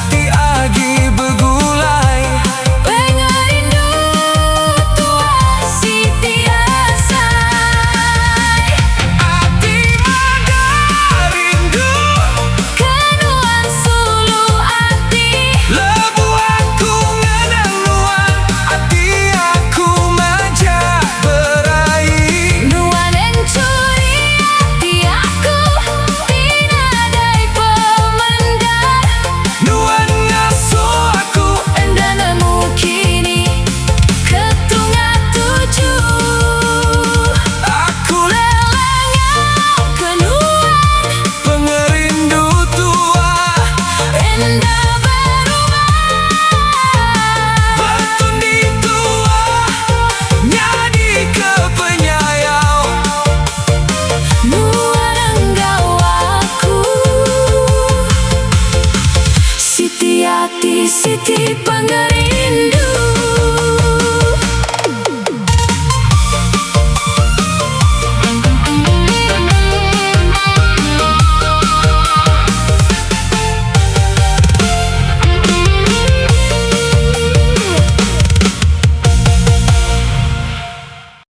hati agi bergulai. Pengerindu tua Siti Asai. Hati ada rindu, Kenuan sulu hati. lebu aku ngenang nuan, hati aku majak berai. Nuan encuri hati aku, tinadai pemendar. Nuan ngasuh aku, Enda nemu kini ketunga tujuh. aku Lelengau kenuan, pengerindu tua. enda berubah. Bertundi tua, nyadi ke penyayau. Nuan enggau aku, Siti hati, Siti pengerindu.